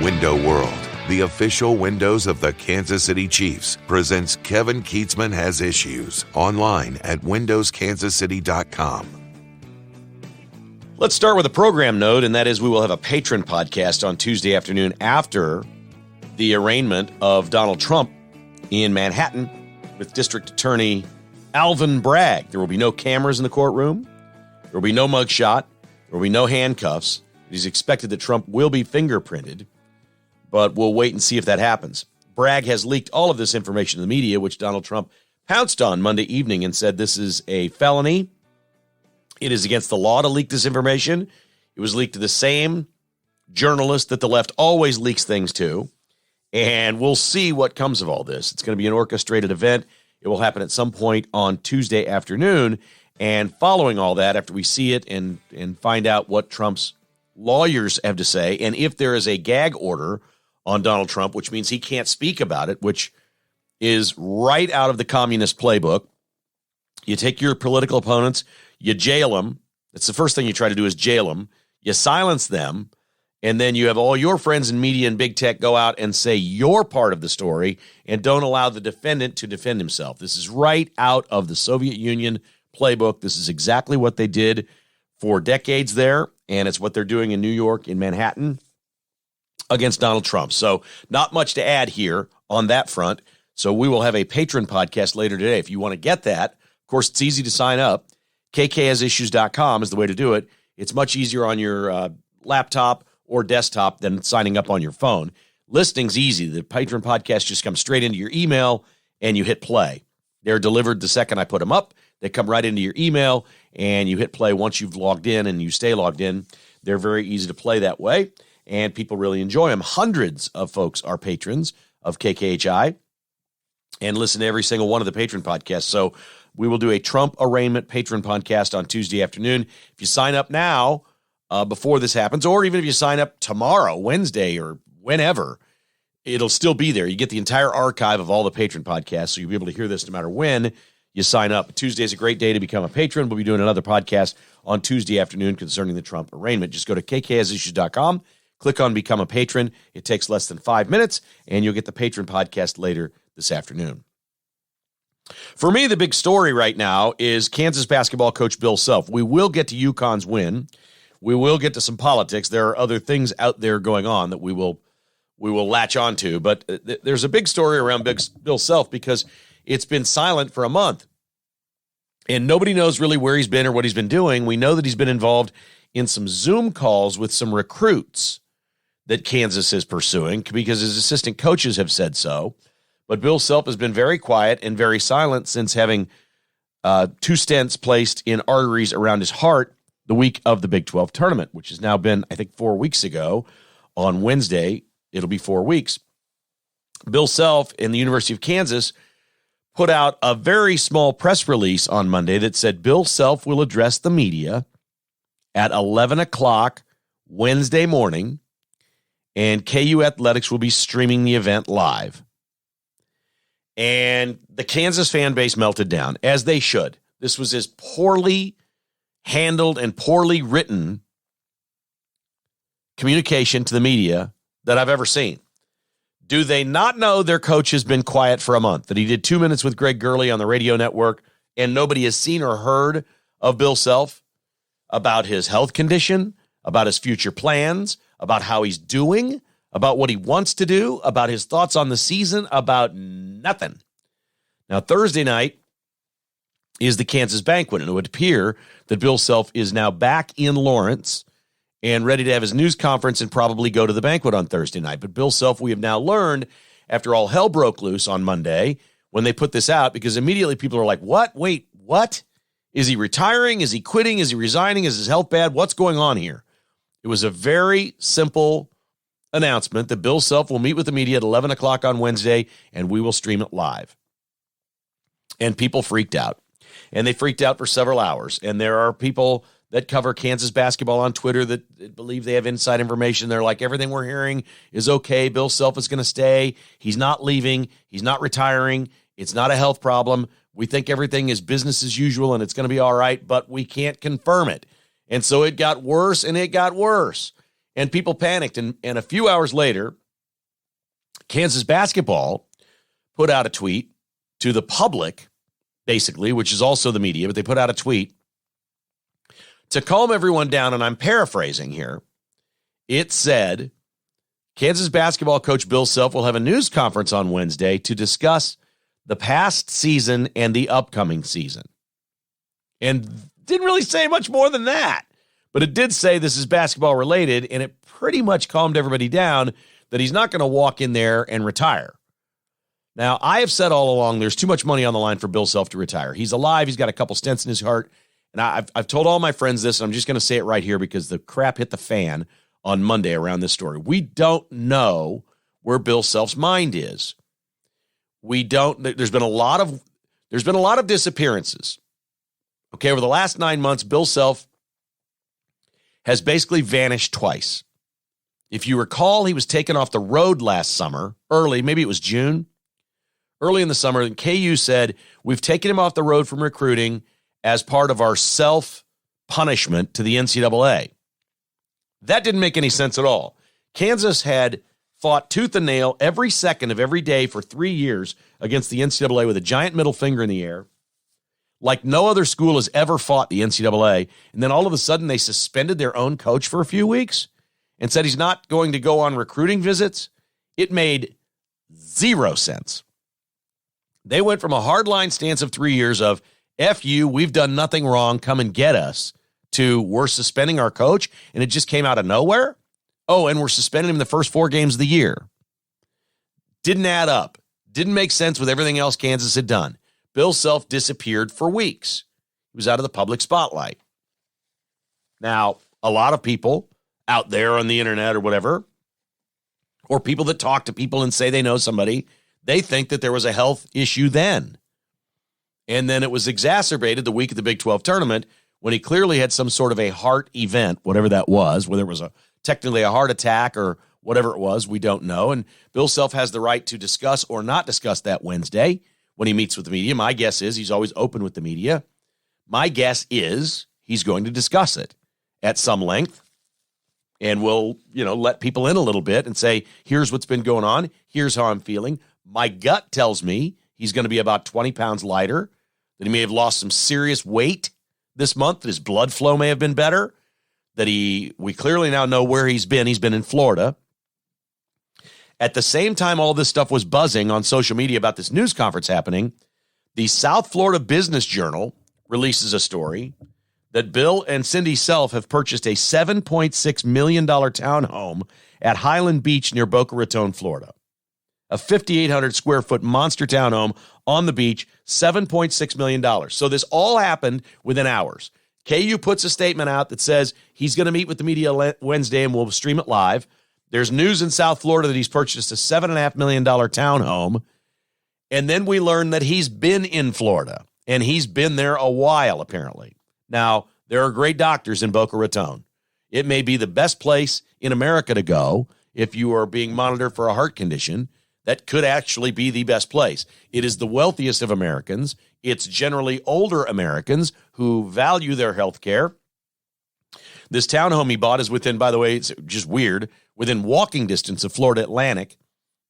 Window World, the official windows of the Kansas City Chiefs, presents Kevin Keatsman Has Issues online at windowskansascity.com. Let's start with a program note, and that is we will have a patron podcast on Tuesday afternoon after the arraignment of Donald Trump in Manhattan with District Attorney Alvin Bragg. There will be no cameras in the courtroom. There will be no mugshot. There will be no handcuffs. It is expected that Trump will be fingerprinted, but we'll wait and see if that happens. Bragg has leaked all of this information to the media, which Donald Trump pounced on Monday evening and said this is a felony. It is against the law to leak this information. It was leaked to the same journalist that the left always leaks things to, and we'll see what comes of all this. It's going to be an orchestrated event. It will happen at some point on Tuesday afternoon, and following all that, after we see it and find out what Trump's lawyers have to say, and if there is a gag order on Donald Trump, which means he can't speak about it, which is right out of the communist playbook. You take your political opponents, you jail them. That's the first thing you try to do is jail them. You silence them, and then you have all your friends in media and big tech go out and say your part of the story and don't allow the defendant to defend himself. This is right out of the Soviet Union playbook. This is exactly what they did for decades there, and it's what they're doing in New York, in Manhattan, against Donald Trump. So not much to add here on that front. So we will have a patron podcast later today. If you want to get that, of course, it's easy to sign up. KKHasIssues.com is the way to do it. It's much easier on your laptop or desktop than signing up on your phone. Listening's easy. The patron podcast just comes straight into your email, and you hit play. They're delivered the second I put them up. They come right into your email, and you hit play once you've logged in, and you stay logged in. They're very easy to play that way, and people really enjoy them. Hundreds of folks are patrons of KKHI and listen to every single one of the patron podcasts. So we will do a Trump arraignment patron podcast on Tuesday afternoon. If you sign up now, before this happens, or even if you sign up tomorrow, Wednesday, or whenever, it'll still be there. You get the entire archive of all the patron podcasts, so you'll be able to hear this no matter when you sign up. Tuesday is a great day to become a patron. We'll be doing another podcast on Tuesday afternoon concerning the Trump arraignment. Just go to KKHasIssues.com, click on Become a Patron. It takes less than 5 minutes, and you'll get the patron podcast later this afternoon. For me, the big story right now is Kansas basketball coach Bill Self. We will get to UConn's win. We will get to some politics. There are other things out there going on that we will latch onto. But there's a big story around Bill Self because it's been silent for a month. And nobody knows really where he's been or what he's been doing. We know that he's been involved in some Zoom calls with some recruits that Kansas is pursuing because his assistant coaches have said so. But Bill Self has been very quiet and very silent since having 2 stents placed in arteries around his heart the week of the Big 12 tournament, which has now been, I think, 4 weeks ago. On Wednesday, it'll be 4 weeks. Bill Self and the University of Kansas put out a very small press release on Monday that said Bill Self will address the media at 11 o'clock Wednesday morning, and KU Athletics will be streaming the event live. And the Kansas fan base melted down, as they should. This was as poorly handled and poorly written communication to the media that I've ever seen. Do they not know their coach has been quiet for a month, that he did 2 minutes with Greg Gurley on the radio network, and nobody has seen or heard of Bill Self, about his health condition, about his future plans, about how he's doing, about what he wants to do, about his thoughts on the season, about nothing. Now, Thursday night is the Kansas banquet, and it would appear that Bill Self is now back in Lawrence and ready to have his news conference and probably go to the banquet on Thursday night. But Bill Self, we have now learned, after all hell broke loose on Monday, when they put this out, because immediately people are like, what? Wait, what? Is he retiring? Is he quitting? Is he resigning? Is his health bad? What's going on here? It was a very simple announcement that Bill Self will meet with the media at 11 o'clock on Wednesday, and we will stream it live. And people freaked out. And they freaked out for several hours. And there are people that cover Kansas basketball on Twitter that believe they have inside information. They're like, everything we're hearing is okay. Bill Self is going to stay. He's not leaving. He's not retiring. It's not a health problem. We think everything is business as usual and it's going to be all right, but we can't confirm it. And so it got worse and it got worse. And people panicked. And a few hours later, Kansas basketball put out a tweet to the public, basically, which is also the media, but they put out a tweet to calm everyone down. And I'm paraphrasing here. It said, Kansas basketball coach Bill Self will have a news conference on Wednesday to discuss the past season and the upcoming season. And didn't really say much more than that. But it did say this is basketball related, and it pretty much calmed everybody down that he's not going to walk in there and retire. Now, I have said all along there's too much money on the line for Bill Self to retire. He's alive. He's got a couple stents in his heart. And I've told all my friends this, and I'm just going to say it right here because the crap hit the fan on Monday around this story. We don't know where Bill Self's mind is. We don't. There's been a lot of disappearances. Okay, over the last 9 months, Bill Self has basically vanished twice. If you recall, he was taken off the road last summer, early, maybe it was June, early in the summer, and KU said, we've taken him off the road from recruiting as part of our self-punishment to the NCAA. That didn't make any sense at all. Kansas had fought tooth and nail every second of every day for 3 years against the NCAA with a giant middle finger in the air, like no other school has ever fought the NCAA. And then all of a sudden they suspended their own coach for a few weeks and said he's not going to go on recruiting visits. It made zero sense. They went from a hardline stance of 3 years of, F you, we've done nothing wrong, come and get us, to we're suspending our coach, and it just came out of nowhere. Oh, and we're suspending him in the first 4 games of the year. Didn't add up. Didn't make sense with everything else Kansas had done. Bill Self disappeared for weeks. He was out of the public spotlight. Now, a lot of people out there on the internet or whatever, or people that talk to people and say they know somebody, they think that there was a health issue then. And then it was exacerbated the week of the Big 12 tournament when he clearly had some sort of a heart event, whatever that was, whether it was technically a heart attack or whatever it was, we don't know. And Bill Self has the right to discuss or not discuss that Wednesday when he meets with the media. My guess is he's always open with the media. My guess is he's going to discuss it at some length and will, let people in a little bit and say, here's what's been going on. Here's how I'm feeling. My gut tells me he's going to be about 20 pounds lighter, that he may have lost some serious weight this month, that his blood flow may have been better, that we clearly now know where he's been. He's been in Florida. At the same time all this stuff was buzzing on social media about this news conference happening, the South Florida Business Journal releases a story that Bill and Cindy Self have purchased a $7.6 million townhome at Highland Beach near Boca Raton, Florida. A 5,800 square foot monster townhome on the beach, $7.6 million. So this all happened within hours. KU puts a statement out that says he's going to meet with the media Wednesday and we'll stream it live. There's news in South Florida that he's purchased a $7.5 million townhome. And then we learn that he's been in Florida, and he's been there a while, apparently. Now, there are great doctors in Boca Raton. It may be the best place in America to go if you are being monitored for a heart condition. That could actually be the best place. It is the wealthiest of Americans. It's generally older Americans who value their health care. This townhome he bought is within, by the way, it's just weird, within walking distance of Florida Atlantic,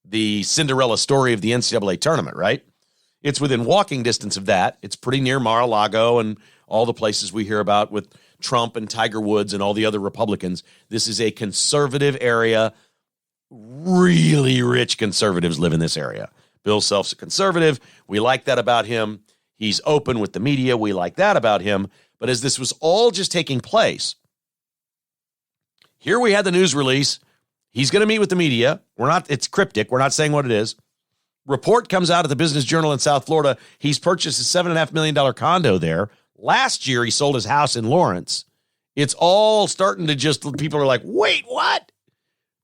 the Cinderella story of the NCAA tournament, right? It's within walking distance of that. It's pretty near Mar-a-Lago and all the places we hear about with Trump and Tiger Woods and all the other Republicans. This is a conservative area. Really rich conservatives live in this area. Bill Self's a conservative. We like that about him. He's open with the media. We like that about him. But as this was all just taking place, here we had the news release. He's going to meet with the media. It's cryptic. We're not saying what it is. Report comes out of the Business Journal in South Florida. He's purchased a $7.5 million condo there. Last year, he sold his house in Lawrence. It's all starting to people are like, wait, what?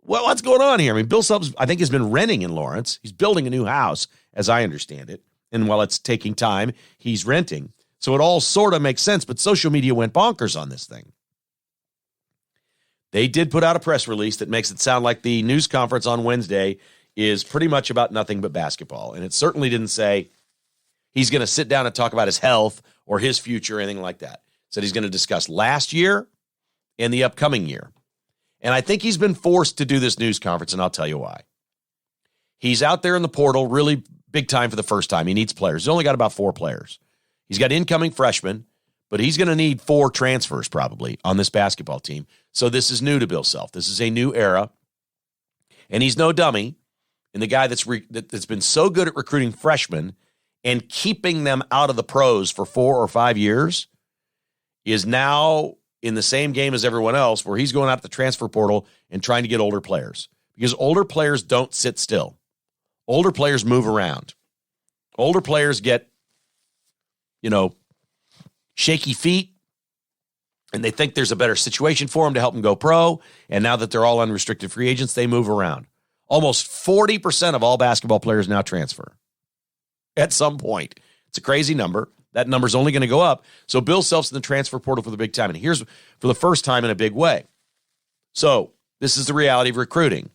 What's going on here? I mean, Bill Self, I think, has been renting in Lawrence. He's building a new house, as I understand it. And while it's taking time, he's renting. So it all sort of makes sense, but social media went bonkers on this thing. They did put out a press release that makes it sound like the news conference on Wednesday is pretty much about nothing but basketball. And it certainly didn't say he's going to sit down and talk about his health or his future or anything like that. It said he's going to discuss last year and the upcoming year. And I think he's been forced to do this news conference, and I'll tell you why. He's out there in the portal really big time for the first time. He needs players. He's only got about 4 players. He's got incoming freshmen, but he's going to need 4 transfers probably on this basketball team. So this is new to Bill Self. This is a new era, and he's no dummy. And the guy that's been so good at recruiting freshmen and keeping them out of the pros for 4 or 5 years is now in the same game as everyone else, where he's going out to the transfer portal and trying to get older players, because older players don't sit still. Older players move around. Older players get, shaky feet, and they think there's a better situation for them to help them go pro. And now that they're all unrestricted free agents, they move around. Almost 40% of all basketball players now transfer at some point. It's a crazy number. That number's only going to go up. So Bill Self's in the transfer portal for the big time. And here's for the first time in a big way. So this is the reality of recruiting.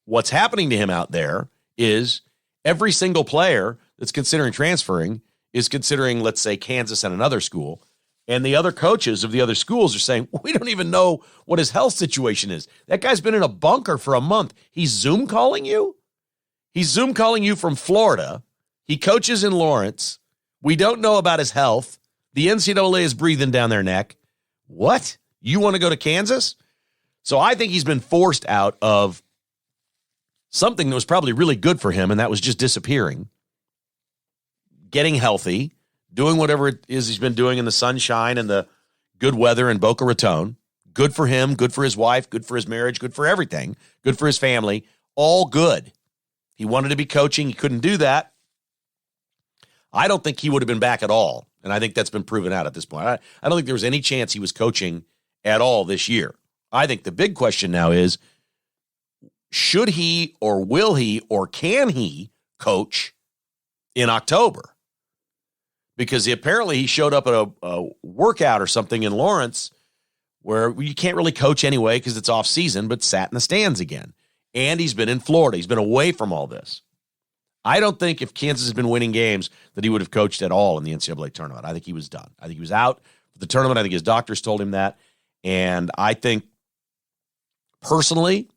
What's happening to him out there is every single player that's considering transferring is considering, let's say, Kansas and another school. And the other coaches of the other schools are saying, we don't even know what his health situation is. That guy's been in a bunker for a month. He's Zoom calling you? He's Zoom calling you from Florida. He coaches in Lawrence. We don't know about his health. The NCAA is breathing down their neck. What? You want to go to Kansas? So I think he's been forced out of something that was probably really good for him, and that was just disappearing, getting healthy, doing whatever it is he's been doing in the sunshine and the good weather in Boca Raton. Good for him, good for his wife, good for his marriage, good for everything, good for his family, all good. He wanted to be coaching. He couldn't do that. I don't think he would have been back at all, and I think that's been proven out at this point. I don't think there was any chance he was coaching at all this year. I think the big question now is, should he or will he or can he coach in October? Because apparently he showed up at a workout or something in Lawrence where you can't really coach anyway because it's off season, but sat in the stands again. And he's been in Florida. He's been away from all this. I don't think if Kansas has been winning games that he would have coached at all in the NCAA tournament. I think he was done. I think he was out for the tournament. I think his doctors told him that. And I think, personally,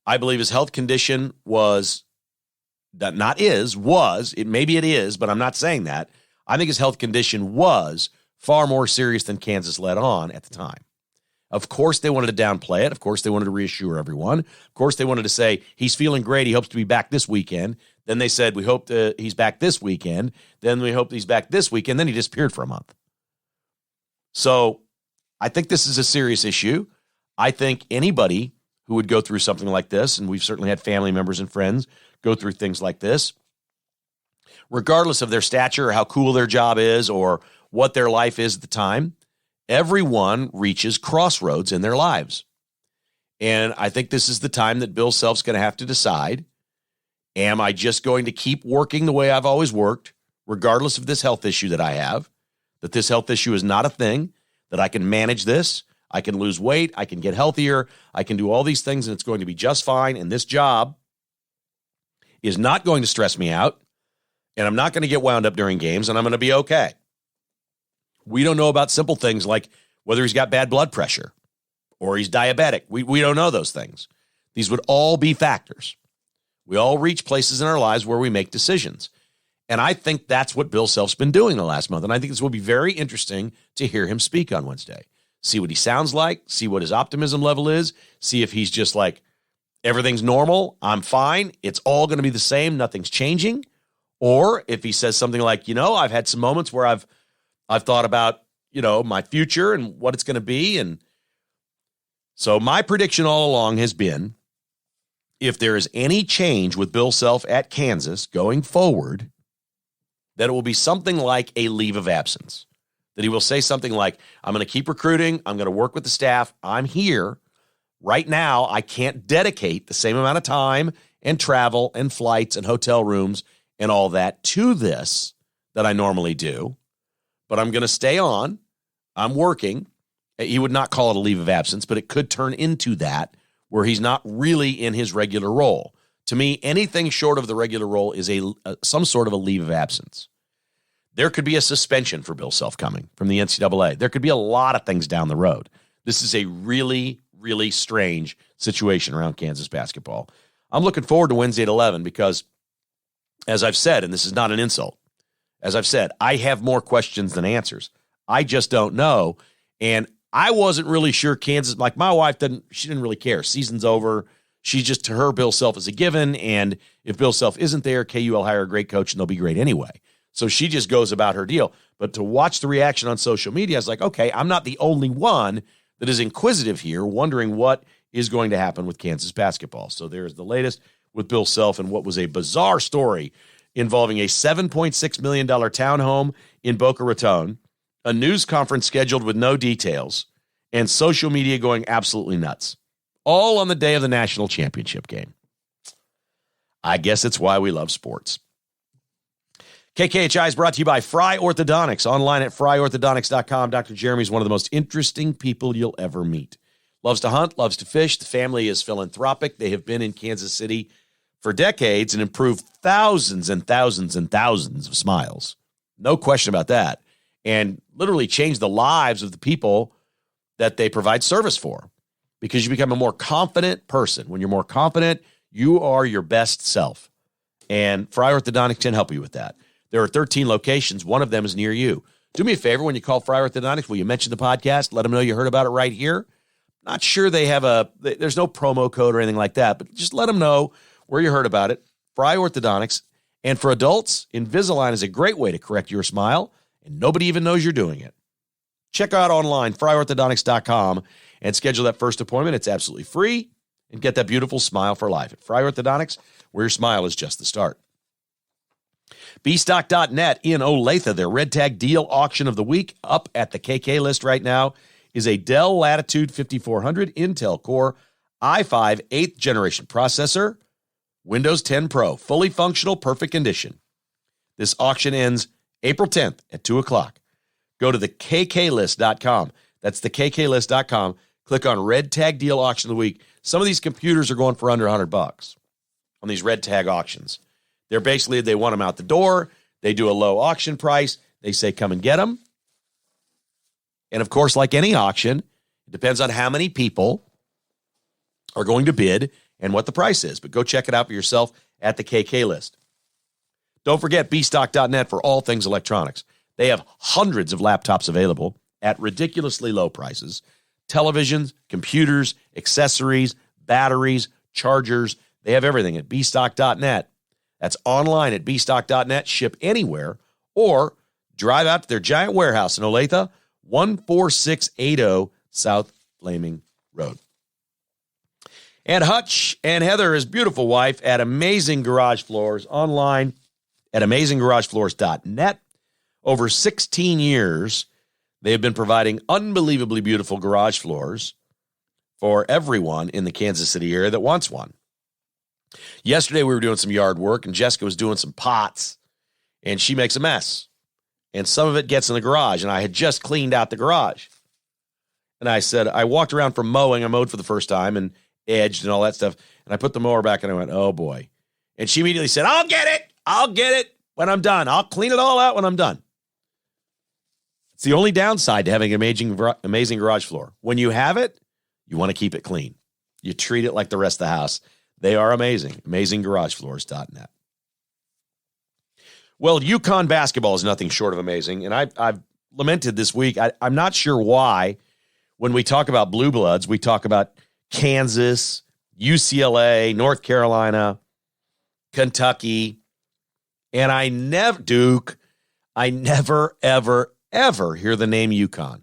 I believe his health condition was, maybe it is, but I'm not saying that. I think his health condition was far more serious than Kansas let on at the time. Of course, they wanted to downplay it. Of course, they wanted to reassure everyone. Of course, they wanted to say, he's feeling great. He hopes to be back this weekend. Then they said, we hope he's back this weekend. Then we hope he's back this weekend. Then he disappeared for a month. So I think this is a serious issue. I think anybody who would go through something like this, and we've certainly had family members and friends go through things like this, regardless of their stature or how cool their job is or what their life is at the time, everyone reaches crossroads in their lives. And I think this is the time that Bill Self's going to have to decide, am I just going to keep working the way I've always worked, regardless of this health issue that I have, that this health issue is not a thing, that I can manage this, I can lose weight, I can get healthier, I can do all these things, and it's going to be just fine, and this job is not going to stress me out, and I'm not going to get wound up during games, and I'm going to be okay. We don't know about simple things like whether he's got bad blood pressure or he's diabetic. We don't know those things. These would all be factors. We all reach places in our lives where we make decisions. And I think that's what Bill Self's been doing the last month. And I think this will be very interesting to hear him speak on Wednesday. See what he sounds like, see what his optimism level is, see if he's just like, everything's normal, I'm fine, it's all going to be the same, nothing's changing. Or if he says something like, I've had some moments where I've thought about, my future and what it's going to be. And so my prediction all along has been, if there is any change with Bill Self at Kansas going forward, that it will be something like a leave of absence. That he will say something like, I'm going to keep recruiting, I'm going to work with the staff, I'm here. Right now, I can't dedicate the same amount of time and travel and flights and hotel rooms and all that to this that I normally do. But I'm going to stay on. I'm working. He would not call it a leave of absence, but it could turn into that where he's not really in his regular role. To me, anything short of the regular role is some sort of a leave of absence. There could be a suspension for Bill Self coming from the NCAA. There could be a lot of things down the road. This is a really really strange situation around Kansas basketball. I'm looking forward to Wednesday at 11 because, as I've said, and this is not an insult, as I've said, I have more questions than answers. I just don't know. And I wasn't really sure Kansas, like my wife she didn't really care. Season's over. She just, to her, Bill Self is a given. And if Bill Self isn't there, KU will hire a great coach and they'll be great anyway. So she just goes about her deal. But to watch the reaction on social media, I was like, okay, I'm not the only one that is inquisitive here, wondering what is going to happen with Kansas basketball. So there's the latest with Bill Self and what was a bizarre story involving a $7.6 million townhome in Boca Raton, a news conference scheduled with no details, and social media going absolutely nuts. All on the day of the national championship game. I guess it's why we love sports. KKHI is brought to you by Fry Orthodontics, online at fryorthodontics.com. Dr. Jeremy is one of the most interesting people you'll ever meet. Loves to hunt, loves to fish. The family is philanthropic. They have been in Kansas City for decades and improved thousands and thousands and thousands of smiles. No question about that. And literally changed the lives of the people that they provide service for, because you become a more confident person. When you're more confident, you are your best self. And Fry Orthodontics can help you with that. There are 13 locations. One of them is near you. Do me a favor, when you call Fry Orthodontics, will you mention the podcast? Let them know you heard about it right here. Not sure they have there's no promo code or anything like that, but just let them know where you heard about it. Fry Orthodontics. And for adults, Invisalign is a great way to correct your smile, and nobody even knows you're doing it. Check out online, fryorthodontics.com, and schedule that first appointment. It's absolutely free, and get that beautiful smile for life at Fry Orthodontics, where your smile is just the start. Bstock.net in Olathe, their Red Tag Deal Auction of the Week, up at the KK list right now, is a Dell Latitude 5400 Intel Core i5 8th generation processor, Windows 10 Pro, fully functional, perfect condition. This auction ends April 10th at 2 o'clock. Go to the kklist.com. That's the kklist.com. Click on Red Tag Deal Auction of the Week. Some of these computers are going for under $100 on these Red Tag auctions. They're basically, they want them out the door. They do a low auction price. They say, come and get them. And of course, like any auction, it depends on how many people are going to bid and what the price is. But go check it out for yourself at the KK list. Don't forget bstock.net for all things electronics. They have hundreds of laptops available at ridiculously low prices. Televisions, computers, accessories, batteries, chargers. They have everything at bstock.net. That's online at bstock.net. Ship anywhere, or drive out to their giant warehouse in Olathe, 14680 South Flaming Road. And Hutch and Heather, his beautiful wife, at Amazing Garage Floors, online at AmazingGarageFloors.net. Over 16 years, they have been providing unbelievably beautiful garage floors for everyone in the Kansas City area that wants one. Yesterday, we were doing some yard work, and Jessica was doing some pots, and she makes a mess. And some of it gets in the garage, and I had just cleaned out the garage. And I said, I walked around from mowing. I mowed for the first time and edged and all that stuff. And I put the mower back, and I went, oh, boy. And she immediately said, I'll get it when I'm done. I'll clean it all out when I'm done. It's the only downside to having an amazing garage floor. When you have it, you want to keep it clean. You treat it like the rest of the house. They are amazing. AmazingGarageFloors.net. Well, UConn basketball is nothing short of amazing. And I've lamented this week. I'm not sure why, when we talk about Blue Bloods, we talk about Kansas, UCLA, North Carolina, Kentucky, and Duke. I never, ever, ever hear the name UConn.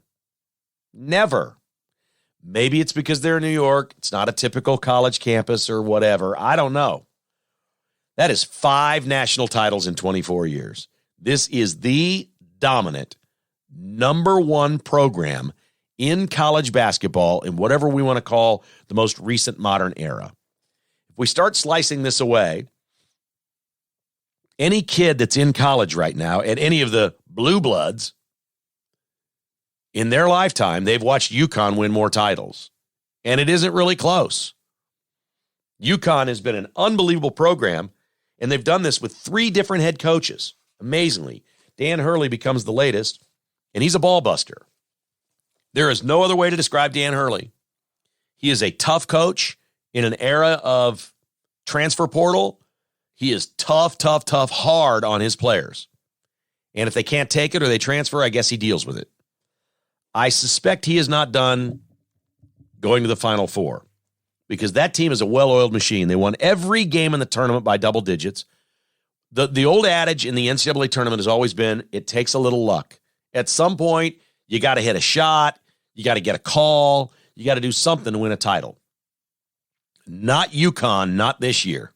Never. Maybe it's because they're in New York. It's not a typical college campus or whatever. I don't know. That is 5 national titles in 24 years. This is the dominant number 1 program in college basketball in whatever we want to call the most recent modern era. If we start slicing this away, any kid that's in college right now at any of the Blue Bloods, in their lifetime, they've watched UConn win more titles. And it isn't really close. UConn has been an unbelievable program, and they've done this with 3 different head coaches. Amazingly, Dan Hurley becomes the latest, and he's a ball buster. There is no other way to describe Dan Hurley. He is a tough coach in an era of transfer portal. He is tough, hard on his players. And if they can't take it or they transfer, I guess he deals with it. I suspect he is not done going to the Final Four because that team is a well-oiled machine. They won every game in the tournament by double digits. The old adage in the NCAA tournament has always been, it takes a little luck. At some point, you got to hit a shot. You got to get a call. You got to do something to win a title. Not UConn, not this year.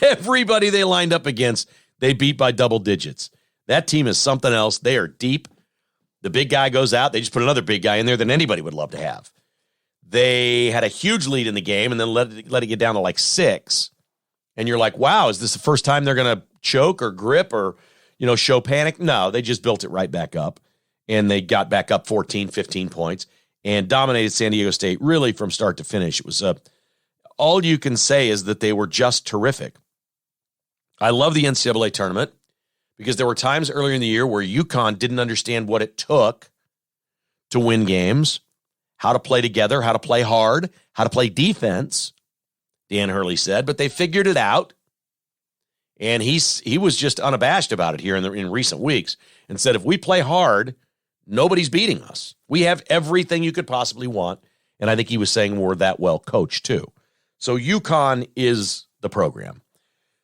Everybody they lined up against, they beat by double digits. That team is something else. They are deep. The big guy goes out. They just put another big guy in there than anybody would love to have. They had a huge lead in the game and then let it get down to like 6. And you're like, wow, is this the first time they're going to choke or grip or, show panic? No, they just built it right back up. And they got back up 14, 15 points and dominated San Diego State really from start to finish. It was all you can say is that they were just terrific. I love the NCAA tournament because there were times earlier in the year where UConn didn't understand what it took to win games, how to play together, how to play hard, how to play defense, Dan Hurley said, but they figured it out. And he was just unabashed about it here in recent weeks and said, if we play hard, nobody's beating us. We have everything you could possibly want. And I think he was saying we're that well coached too. So UConn is the program.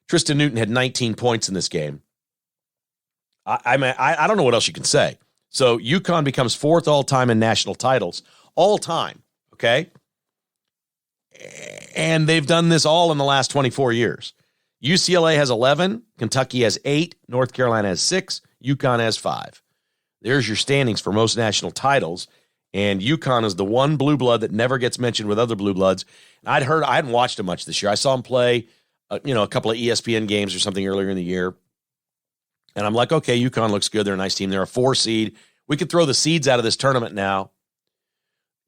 Tristan Newton had 19 points in this game. I don't know what else you can say. So UConn becomes 4th all-time in national titles. All time, okay? And they've done this all in the last 24 years. UCLA has 11, Kentucky has 8, North Carolina has 6, UConn has 5. There's your standings for most national titles, and UConn is the one blue blood that never gets mentioned with other blue bloods. And I hadn't watched him much this year. I saw him play, a couple of ESPN games or something earlier in the year, and I'm like, okay, UConn looks good. They're a nice team. They're a 4 seed. We could throw the seeds out of this tournament now.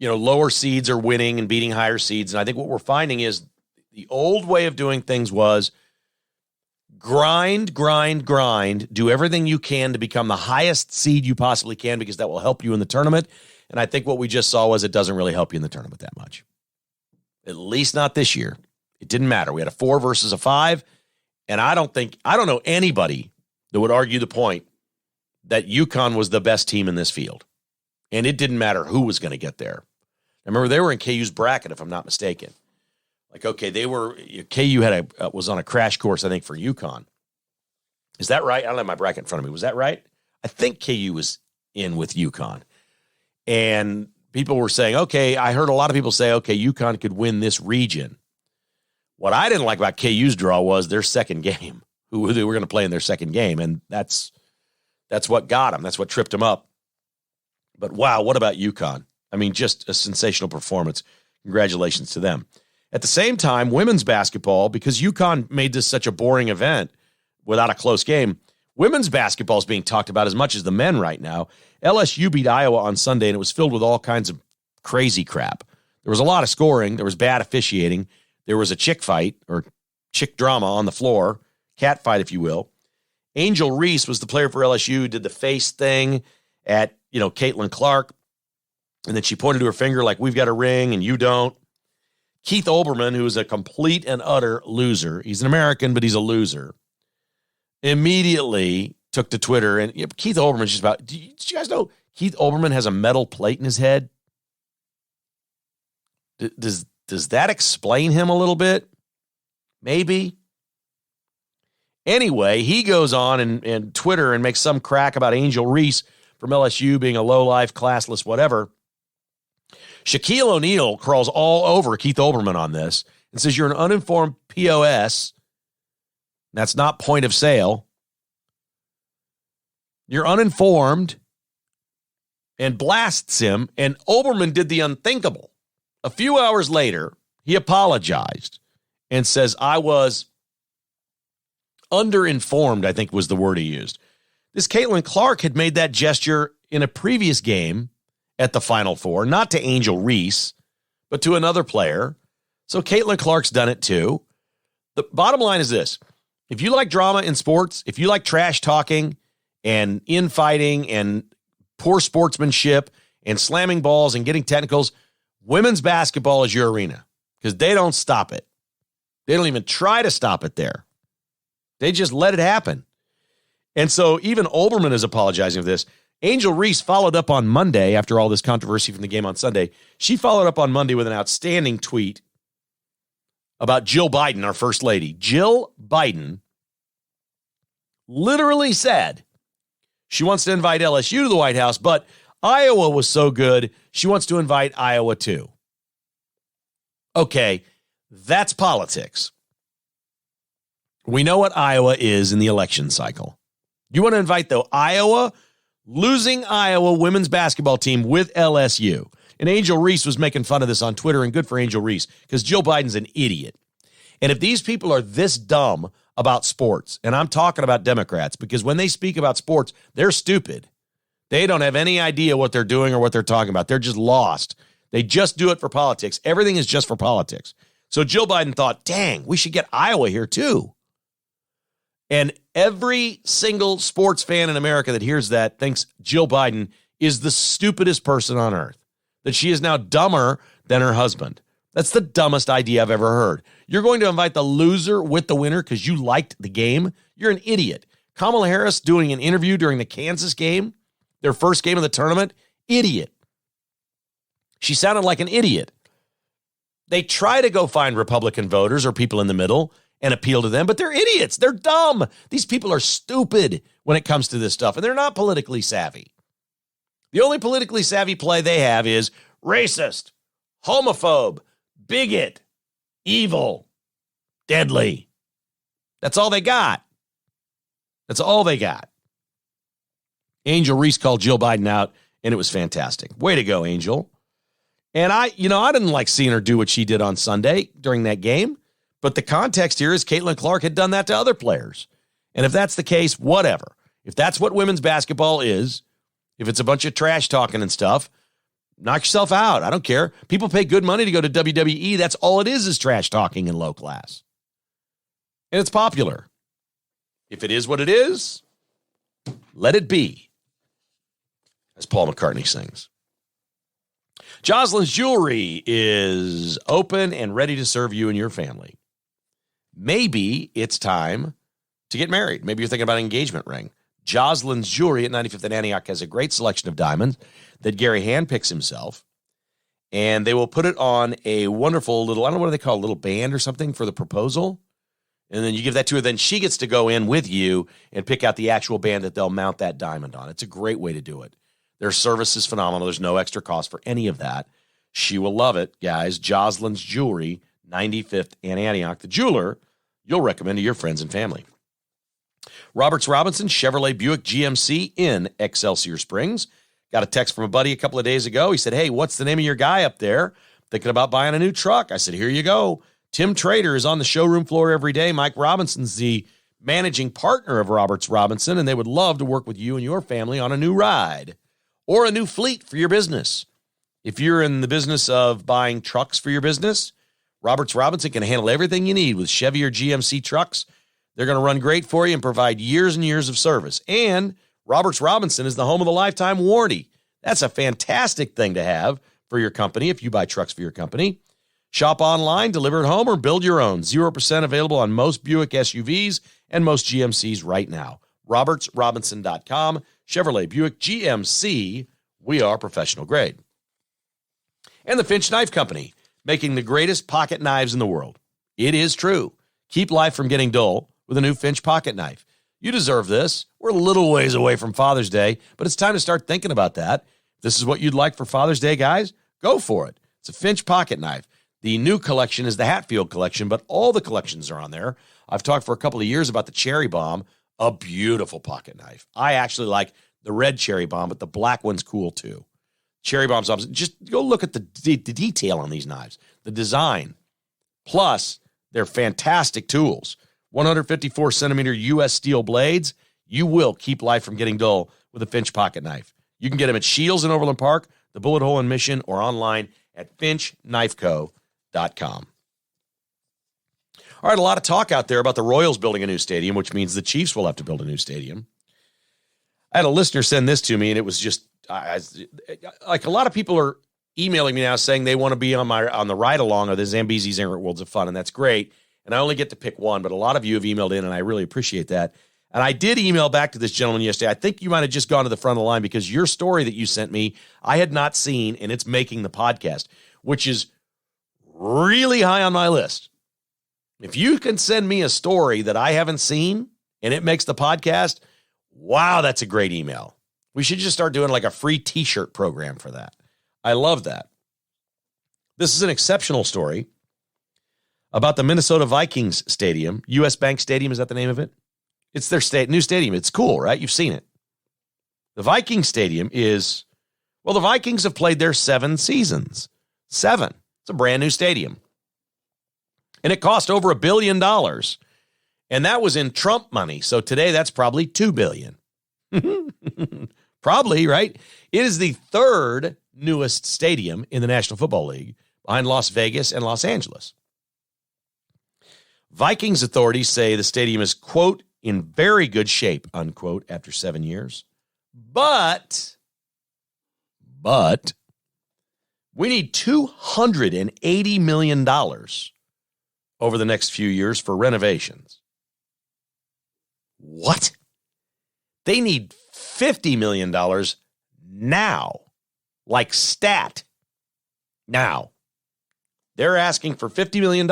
Lower seeds are winning and beating higher seeds, and I think what we're finding is the old way of doing things was grind, do everything you can to become the highest seed you possibly can because that will help you in the tournament. And I think what we just saw was it doesn't really help you in the tournament that much. At least not this year. It didn't matter. We had a 4 versus a 5, and I don't know anybody that would argue the point that UConn was the best team in this field. And it didn't matter who was going to get there. I remember they were in KU's bracket, if I'm not mistaken. Like, okay, KU was on a crash course, I think, for UConn. Is that right? I don't have my bracket in front of me. Was that right? I think KU was in with UConn. And people were saying, okay, I heard a lot of people say, okay, UConn could win this region. What I didn't like about KU's draw was their second game, who they were going to play in their second game. And that's what got them. That's what tripped them up. But wow, what about UConn? I mean, just a sensational performance. Congratulations to them. At the same time, women's basketball, because UConn made this such a boring event without a close game, women's basketball is being talked about as much as the men right now. LSU beat Iowa on Sunday, and it was filled with all kinds of crazy crap. There was a lot of scoring. There was bad officiating. There was a chick fight or chick drama on the floor, cat fight, if you will. Angel Reese was the player for LSU, did the face thing at, Caitlin Clark, and then she pointed to her finger like, we've got a ring and you don't. Keith Olbermann, who is a complete and utter loser, he's an American, but he's a loser, immediately took to Twitter. And Keith Olbermann's just about, did you guys know Keith Olbermann has a metal plate in his head? Does that explain him a little bit? Maybe. Anyway, he goes on and Twitter and makes some crack about Angel Reese from LSU being a low-life, classless, whatever. Shaquille O'Neal crawls all over Keith Olbermann on this and says, you're an uninformed POS. That's not point of sale. You're uninformed, and blasts him. And Olbermann did the unthinkable. A few hours later, he apologized and says, I was underinformed, I think was the word he used. This Caitlin Clark had made that gesture in a previous game at the Final Four, not to Angel Reese, but to another player. So Caitlin Clark's done it too. The bottom line is this. If you like drama in sports, if you like trash talking and infighting and poor sportsmanship and slamming balls and getting technicals, Women's basketball is your arena because they don't stop it. They don't even try to stop it there. They just let it happen. And so even Olbermann is apologizing for this. Angel Reese followed up on Monday after all this controversy from the game on Sunday. She followed up on Monday with an outstanding tweet about Jill Biden, our first lady. Jill Biden literally said she wants to invite LSU to the White House, but Iowa was so good, she wants to invite Iowa too. Okay, that's politics. We know what Iowa is in the election cycle. You want to invite the losing Iowa women's basketball team with LSU. And Angel Reese was making fun of this on Twitter, and good for Angel Reese, because Jill Biden's an idiot. And if these people are this dumb about sports, and I'm talking about Democrats, because when they speak about sports, they're stupid. They don't have any idea what they're doing or what they're talking about. They're just lost. They just do it for politics. Everything is just for politics. So Jill Biden thought, dang, we should get Iowa here too. And every single sports fan in America that hears that thinks Jill Biden is the stupidest person on earth, that she is now dumber than her husband. That's the dumbest idea I've ever heard. You're going to invite the loser with the winner because you liked the game? You're an idiot. Kamala Harris doing an interview during the Kansas game, their first game of the tournament, idiot. She sounded like an idiot. They try to go find Republican voters or people in the middle and appeal to them, but they're idiots. They're dumb. These people are stupid when it comes to this stuff, and they're not politically savvy. The only politically savvy play they have is racist, homophobe, bigot, evil, deadly. That's all they got. That's all they got. Angel Reese called Jill Biden out, and it was fantastic. Way to go, Angel. And I didn't like seeing her do what she did on Sunday during that game. But the context here is Caitlin Clark had done that to other players. And if that's the case, whatever. If that's what women's basketball is, if it's a bunch of trash talking and stuff, knock yourself out. I don't care. People pay good money to go to WWE. That's all it is trash talking in low class. And it's popular. If it is what it is, let it be, as Paul McCartney sings. Jocelyn's Jewelry is open and ready to serve you and your family. Maybe it's time to get married. Maybe you're thinking about an engagement ring. Jocelyn's Jewelry at 95th and Antioch has a great selection of diamonds that Gary handpicks himself. And they will put it on a wonderful little, I don't know what they call, a little band or something for the proposal. And then you give that to her. Then she gets to go in with you and pick out the actual band that they'll mount that diamond on. It's a great way to do it. Their service is phenomenal. There's no extra cost for any of that. She will love it, guys. Jocelyn's Jewelry, 95th and Antioch. The jeweler you'll recommend to your friends and family. Roberts Robinson, Chevrolet Buick GMC in Excelsior Springs. Got a text from a buddy a couple of days ago. He said, hey, what's the name of your guy up there? Thinking about buying a new truck. I said, here you go. Tim Trader is on the showroom floor every day. Mike Robinson's the managing partner of Roberts Robinson, and they would love to work with you and your family on a new ride or a new fleet for your business. If you're in the business of buying trucks for your business, Roberts Robinson can handle everything you need with Chevy or GMC trucks. They're going to run great for you and provide years and years of service. And Roberts Robinson is the home of the lifetime warranty. That's a fantastic thing to have for your company if you buy trucks for your company. Shop online, deliver at home, or build your own. 0% available on most Buick SUVs and most GMCs right now. RobertsRobinson.com. Chevrolet Buick GMC. We are professional grade. And the Finch Knife Company, making the greatest pocket knives in the world. It is true. Keep life from getting dull with a new Finch pocket knife. You deserve this. We're a little ways away from Father's Day, but it's time to start thinking about that. If this is what you'd like for Father's Day, guys, go for it. It's a Finch pocket knife. The new collection is the Hatfield collection, but all the collections are on there. I've talked for a couple of years about the Cherry Bomb, a beautiful pocket knife. I actually like the red Cherry Bomb, but the black one's cool too. Cherry Bombs, just go look at the detail on these knives, the design. Plus, they're fantastic tools. 154-centimeter U.S. steel blades. You will keep life from getting dull with a Finch pocket knife. You can get them at Shields in Overland Park, the Bullet Hole in Mission, or online at FinchKnifeCo.com. All right, a lot of talk out there about the Royals building a new stadium, which means the Chiefs will have to build a new stadium. I had a listener send this to me, and it was just, like a lot of people are emailing me now saying they want to be on the ride along of the Zambezi's Errant Worlds of Fun, and that's great. And I only get to pick one, but a lot of you have emailed in, and I really appreciate that. And I did email back to this gentleman yesterday. I think you might have just gone to the front of the line because your story that you sent me, I had not seen, and it's making the podcast, which is really high on my list. If you can send me a story that I haven't seen and it makes the podcast, wow, that's a great email. We should just start doing like a free t-shirt program for that. I love that. This is an exceptional story about the Minnesota Vikings Stadium. US Bank Stadium, is that the name of it? It's their new stadium. It's cool, right? You've seen it. The Vikings Stadium is, well, the Vikings have played there 7 seasons. 7. It's a brand new stadium. And it cost over $1 billion. And that was in Trump money. So today that's probably $2 billion. Probably, right? It is the 3rd newest stadium in the National Football League behind Las Vegas and Los Angeles. Vikings authorities say the stadium is, quote, in very good shape, unquote, after 7 years. But we need $280 million over the next few years for renovations. What? They need $50 million now, like stat. Now, they're asking for $50 million.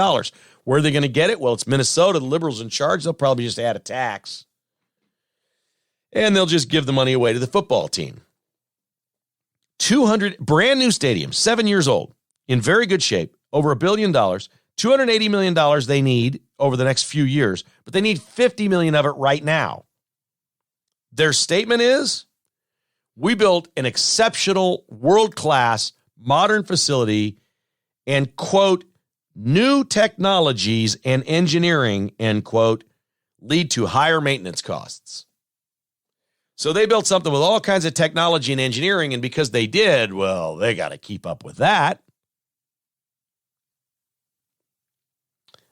Where are they going to get it? Well, it's Minnesota. The liberals in charge. They'll probably just add a tax. And they'll just give the money away to the football team. 200, brand new stadium, 7 years old, in very good shape, over $1 billion. $280 million they need over the next few years, but they need $50 million of it right now. Their statement is, we built an exceptional, world-class, modern facility and, quote, new technologies and engineering, end quote, lead to higher maintenance costs. So they built something with all kinds of technology and engineering, and because they did, well, they got to keep up with that.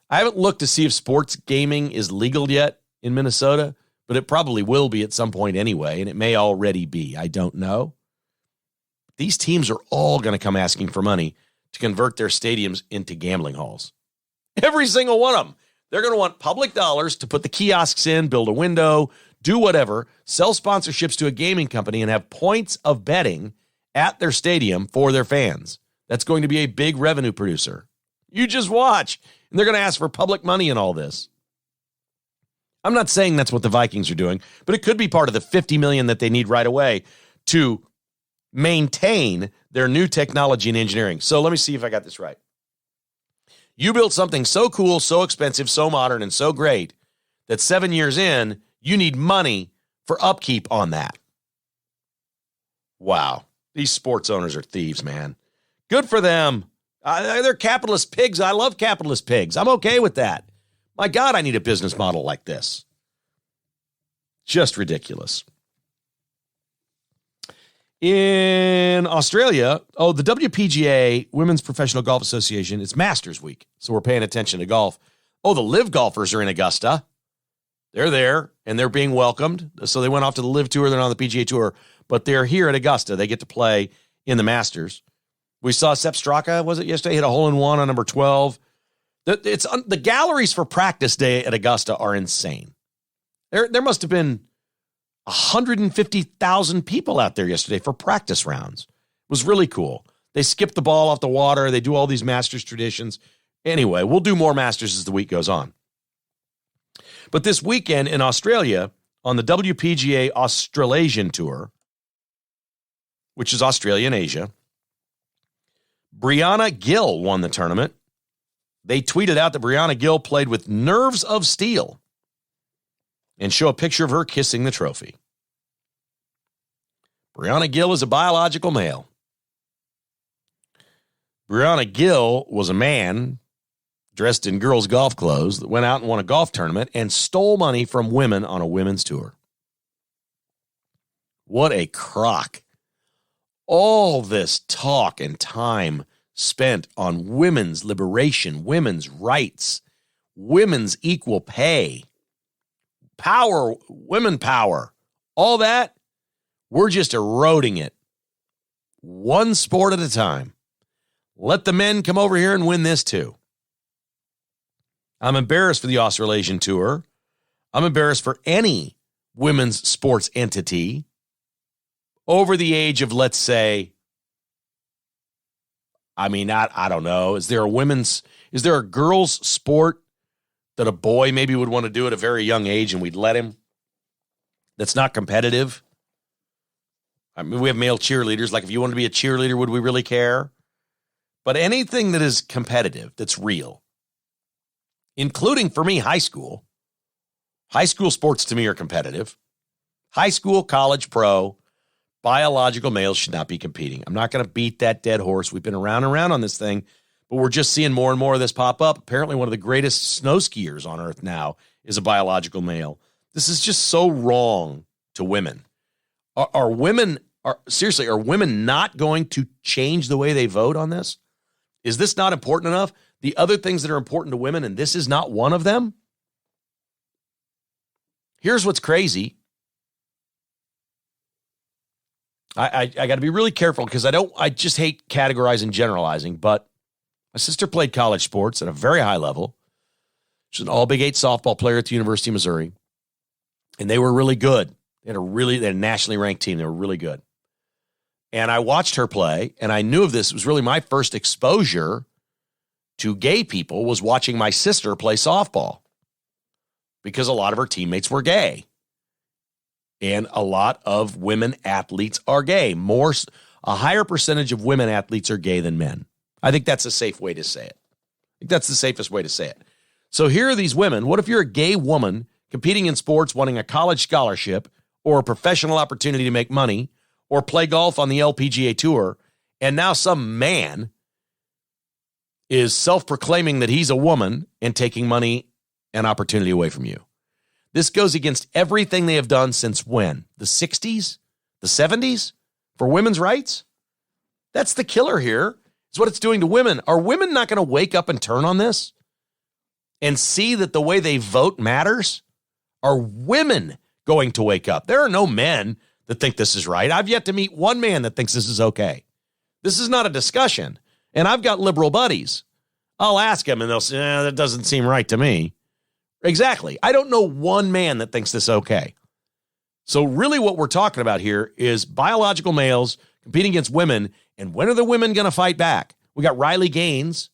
I haven't looked to see if sports gaming is legal yet in Minnesota, but it probably will be at some point anyway, and it may already be. I don't know. These teams are all going to come asking for money to convert their stadiums into gambling halls. Every single one of them. They're going to want public dollars to put the kiosks in, build a window, do whatever, sell sponsorships to a gaming company, and have points of betting at their stadium for their fans. That's going to be a big revenue producer. You just watch. And they're going to ask for public money in all this. I'm not saying that's what the Vikings are doing, but it could be part of the $50 million that they need right away to maintain their new technology and engineering. So let me see if I got this right. You built something so cool, so expensive, so modern, and so great that 7 years in, you need money for upkeep on that. Wow. These sports owners are thieves, man. Good for them. They're capitalist pigs. I love capitalist pigs. I'm okay with that. My God, I need a business model like this. Just ridiculous. In Australia, the WPGA, Women's Professional Golf Association, it's Masters Week, so we're paying attention to golf. Oh, the LIV golfers are in Augusta. They're there, and they're being welcomed. So they went off to the LIV Tour. They're not on the PGA Tour, but they're here at Augusta. They get to play in the Masters. We saw Sepp Straka, was it yesterday, hit a hole-in-one on number 12. The galleries for practice day at Augusta are insane. There must have been 150,000 people out there yesterday for practice rounds. It was really cool. They skip the ball off the water. They do all these Masters traditions. Anyway, we'll do more Masters as the week goes on. But this weekend in Australia, on the WPGA Australasian Tour, which is Australia and Asia, Brianna Gill won the tournament. They tweeted out that Brianna Gill played with nerves of steel and show a picture of her kissing the trophy. Brianna Gill is a biological male. Brianna Gill was a man dressed in girls' golf clothes that went out and won a golf tournament and stole money from women on a women's tour. What a crock. All this talk and time spent on women's liberation, women's rights, women's equal pay, power, women power, all that, we're just eroding it one sport at a time. Let the men come over here and win this too. I'm embarrassed for the Australasian Tour. I'm embarrassed for any women's sports entity over the age of, let's say, I don't know. Is there a girls' sport that a boy maybe would want to do at a very young age and we'd let him? That's not competitive. I mean, we have male cheerleaders. Like, if you wanted to be a cheerleader, would we really care? But anything that is competitive, that's real, including, for me, high school. High school sports, to me, are competitive. High school, college, pro, biological males should not be competing. I'm not going to beat that dead horse. We've been around and around on this thing, but we're just seeing more and more of this pop up. Apparently, one of the greatest snow skiers on earth now is a biological male. This is just so wrong to women. Are women not going to change the way they vote on this? Is this not important enough? The other things that are important to women, and this is not one of them? Here's what's crazy. I got to be really careful because I just hate categorizing, generalizing, but my sister played college sports at a very high level. She's an all Big 8 softball player at the University of Missouri, and they were really good. They had a nationally ranked team. They were really good. And I watched her play, and I knew of this. It was really my first exposure to gay people, was watching my sister play softball, because a lot of her teammates were gay. And a lot of women athletes are gay. A higher percentage of women athletes are gay than men. I think that's a safe way to say it. I think that's the safest way to say it. So here are these women. What if you're a gay woman competing in sports, wanting a college scholarship or a professional opportunity to make money or play golf on the LPGA Tour, and now some man is self-proclaiming that he's a woman and taking money and opportunity away from you? This goes against everything they have done since when? The 60s? The 70s? For women's rights? That's the killer here. It's what it's doing to women. Are women not going to wake up and turn on this and see that the way they vote matters? Are women going to wake up? There are no men that think this is right. I've yet to meet one man that thinks this is okay. This is not a discussion. And I've got liberal buddies. I'll ask them and they'll say, that doesn't seem right to me. Exactly. I don't know one man that thinks this okay. So really what we're talking about here is biological males competing against women. And when are the women going to fight back? We got Riley Gaines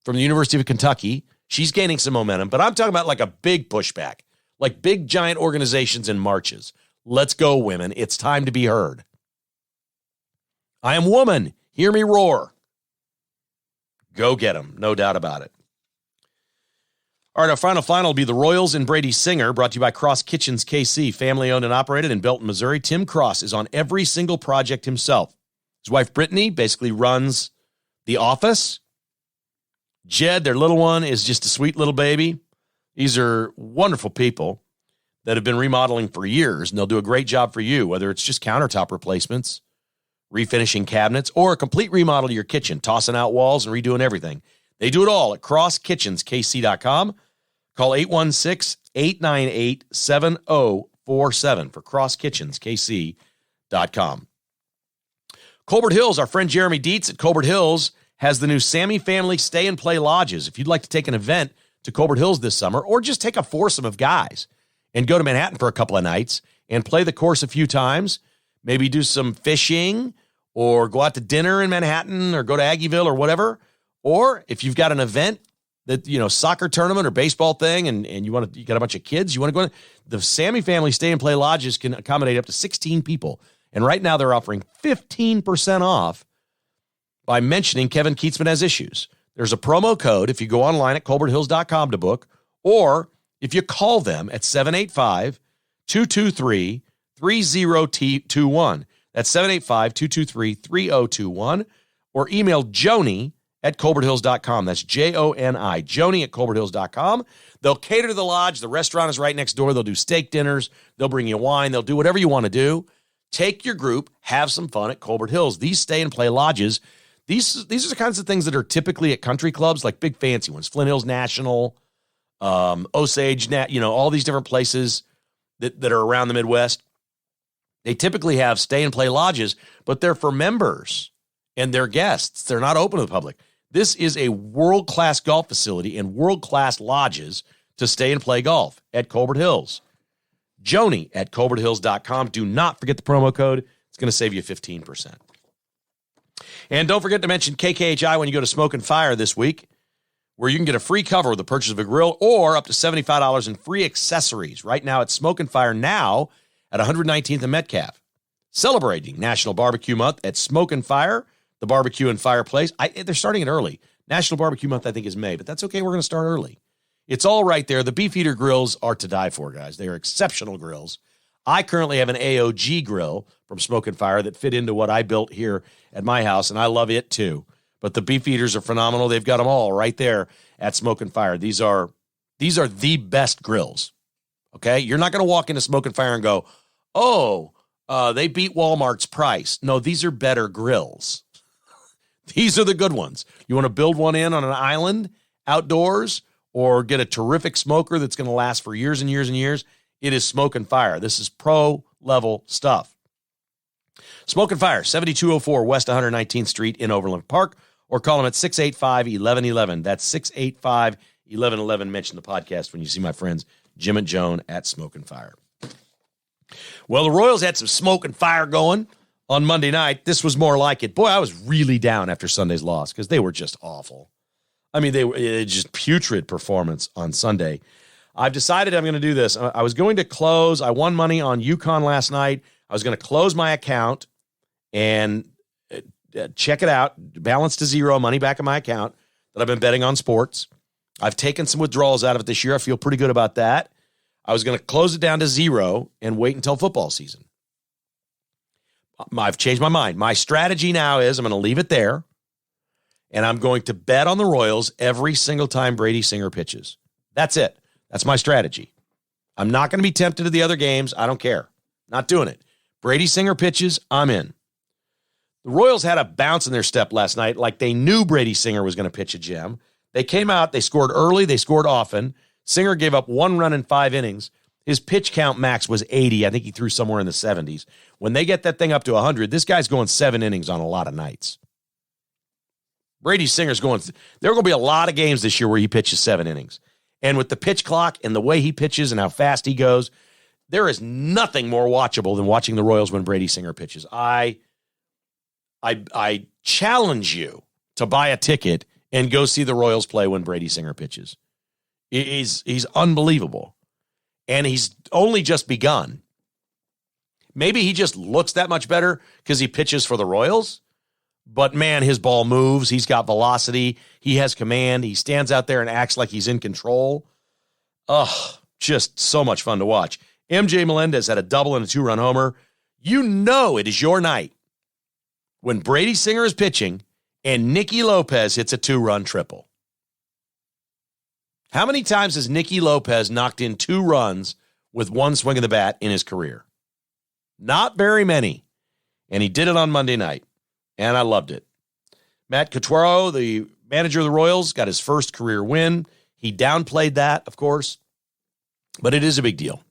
from the University of Kentucky. She's gaining some momentum, but I'm talking about like a big pushback, like big giant organizations and marches. Let's go, women. It's time to be heard. I am woman. Hear me roar. Go get them. No doubt about it. All right, our final will be the Royals and Brady Singer, brought to you by Cross Kitchens KC, family owned and operated in Belton, Missouri. Tim Cross is on every single project himself. His wife, Brittany, basically runs the office. Jed, their little one, is just a sweet little baby. These are wonderful people that have been remodeling for years, and they'll do a great job for you, whether it's just countertop replacements, refinishing cabinets, or a complete remodel of your kitchen, tossing out walls and redoing everything. They do it all at crosskitchenskc.com. Call 816-898-7047 for crosskitchenskc.com. Colbert Hills, our friend Jeremy Dietz at Colbert Hills has the new Sammy Family Stay and Play Lodges. If you'd like to take an event to Colbert Hills this summer, or just take a foursome of guys and go to Manhattan for a couple of nights and play the course a few times, maybe do some fishing or go out to dinner in Manhattan or go to Aggieville or whatever. Or if you've got an event that, soccer tournament or baseball thing, and you got a bunch of kids, you want to go in, the Sammy Family Stay and Play Lodges can accommodate up to 16 people. And right now they're offering 15% off by mentioning Kevin Keatsman Has Issues. There's a promo code if you go online at colberthills.com to book, or if you call them at 785-223-3021. That's 785-223-3021, or email Joni at colberthills.com. That's Joni, Joni at colberthills.com. They'll cater to the lodge. The restaurant is right next door. They'll do steak dinners. They'll bring you wine. They'll do whatever you want to do. Take your group, have some fun at Colbert Hills. These stay and play lodges, these are the kinds of things that are typically at country clubs, like big fancy ones, Flint Hills National, Osage, all these different places that are around the Midwest. They typically have stay and play lodges, but they're for members and they're guests. They're not open to the public. This is a world-class golf facility and world-class lodges to stay and play golf at Colbert Hills. Joni at colberthills.com. Do not forget the promo code. It's going to save you 15%. And don't forget to mention KKHI when you go to Smoke and Fire this week, where you can get a free cover with the purchase of a grill or up to $75 in free accessories. Right now at Smoke and Fire now at 119th and Metcalf. Celebrating National Barbecue Month at Smoke and Fire, the barbecue and fireplace. They're starting it early. National Barbecue Month, I think, is May, but that's okay. We're going to start early. It's all right there. The Beefeater grills are to die for, guys. They are exceptional grills. I currently have an AOG grill from Smoke and Fire that fit into what I built here at my house, and I love it too. But the Beefeaters are phenomenal. They've got them all right there at Smoke and Fire. These are the best grills, okay? You're not going to walk into Smoke and Fire and go, they beat Walmart's price. No, these are better grills. These are the good ones. You want to build one on an island outdoors or get a terrific smoker that's going to last for years and years and years, it is Smoke and Fire. This is pro-level stuff. Smoke and Fire, 7204 West 119th Street in Overland Park, or call them at 685-1111. That's 685-1111. Mention the podcast when you see my friends Jim and Joan at Smoke and Fire. Well, the Royals had some smoke and fire going on Monday night. This was more like it. Boy, I was really down after Sunday's loss because they were just awful. I mean, they were just putrid performance on Sunday. I've decided I'm going to do this. I was going to close. I won money on UConn last night. I was going to close my account and check it out, balance to zero, money back in my account that I've been betting on sports. I've taken some withdrawals out of it this year. I feel pretty good about that. I was going to close it down to zero and wait until football season. I've changed my mind. My strategy now is I'm going to leave it there, and I'm going to bet on the Royals every single time Brady Singer pitches. That's it. That's my strategy. I'm not going to be tempted to the other games. I don't care. Not doing it. Brady Singer pitches, I'm in. The Royals had a bounce in their step last night, like they knew Brady Singer was going to pitch a gem. They came out, they scored early, they scored often. Singer gave up 1 run in 5 innings. His pitch count max was 80. I think he threw somewhere in the 70s. When they get that thing up to 100, this guy's going 7 innings on a lot of nights. Brady Singer's going, there are going to be a lot of games this year where he pitches 7 innings. And with the pitch clock and the way he pitches and how fast he goes, there is nothing more watchable than watching the Royals when Brady Singer pitches. I challenge you to buy a ticket and go see the Royals play when Brady Singer pitches. He's unbelievable. And he's only just begun. Maybe he just looks that much better because he pitches for the Royals. But, man, his ball moves. He's got velocity. He has command. He stands out there and acts like he's in control. Ugh, just so much fun to watch. MJ Melendez had a double and a 2-run homer. You know it is your night when Brady Singer is pitching and Nicky Lopez hits a 2-run triple. How many times has Nicky Lopez knocked in 2 runs with 1 swing of the bat in his career? Not very many. And he did it on Monday night. And I loved it. Matt Quatraro, the manager of the Royals, got his first career win. He downplayed that, of course. But it is a big deal.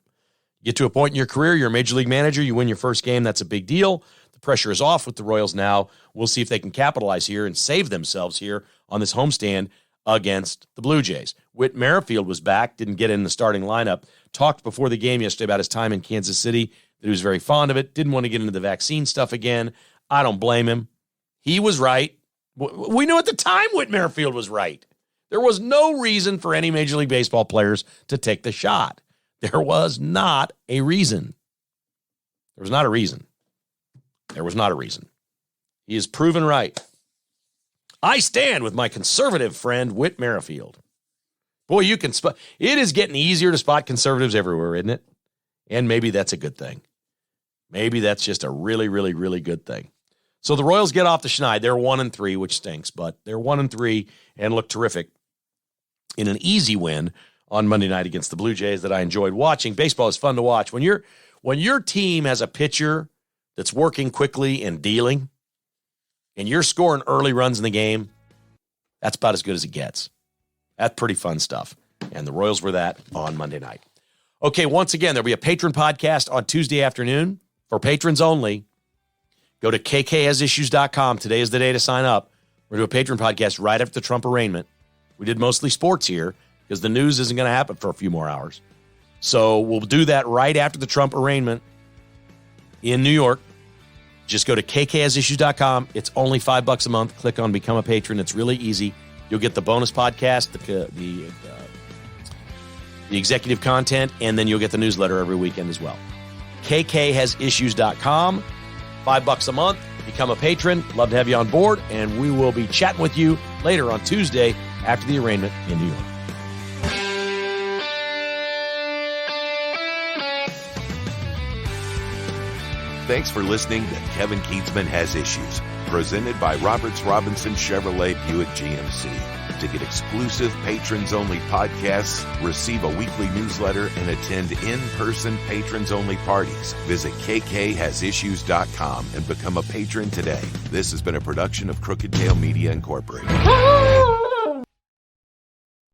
You get to a point in your career, you're a major league manager, you win your first game, that's a big deal. The pressure is off with the Royals now. We'll see if they can capitalize here and save themselves here on this homestand against the Blue Jays. Whit Merrifield was back, didn't get in the starting lineup. Talked before the game yesterday about his time in Kansas City, that he was very fond of it, didn't want to get into the vaccine stuff again. I don't blame him. He was right. We knew at the time Whit Merrifield was right. There was no reason for any Major League Baseball players to take the shot. There was not a reason. There was not a reason. There was not a reason. He is proven right. I stand with my conservative friend, Whit Merrifield. Boy, you can spot. It is getting easier to spot conservatives everywhere, isn't it? And maybe that's a good thing. Maybe that's just a really, really, really good thing. So the Royals get off the schneid. They're 1-3, which stinks, but they're 1-3 and look terrific in an easy win on Monday night against the Blue Jays that I enjoyed watching. Baseball is fun to watch. When your team has a pitcher that's working quickly and dealing, and you're scoring early runs in the game, that's about as good as it gets. That's pretty fun stuff. And the Royals were that on Monday night. Okay, once again, there'll be a patron podcast on Tuesday afternoon for patrons only. Go to kkasissues.com. Today is the day to sign up. We're going to do a patron podcast right after the Trump arraignment. We did mostly sports here because the news isn't going to happen for a few more hours. So we'll do that right after the Trump arraignment in New York. Just go to kkasissues.com. It's only $5 a month. Click on Become a Patron. It's really easy. You'll get the bonus podcast, the executive content, and then you'll get the newsletter every weekend as well. kkasissues.com. $5 a month. Become a patron. Love to have you on board, and we will be chatting with you later on Tuesday after the arraignment in New York. Thanks for listening to Kevin Keatsman Has Issues, presented by Roberts Robinson Chevrolet Buick GMC. To get exclusive patrons-only podcasts, receive a weekly newsletter, and attend in-person patrons-only parties, visit kkhasissues.com and become a patron today. This has been a production of Crooked Tail Media Incorporated.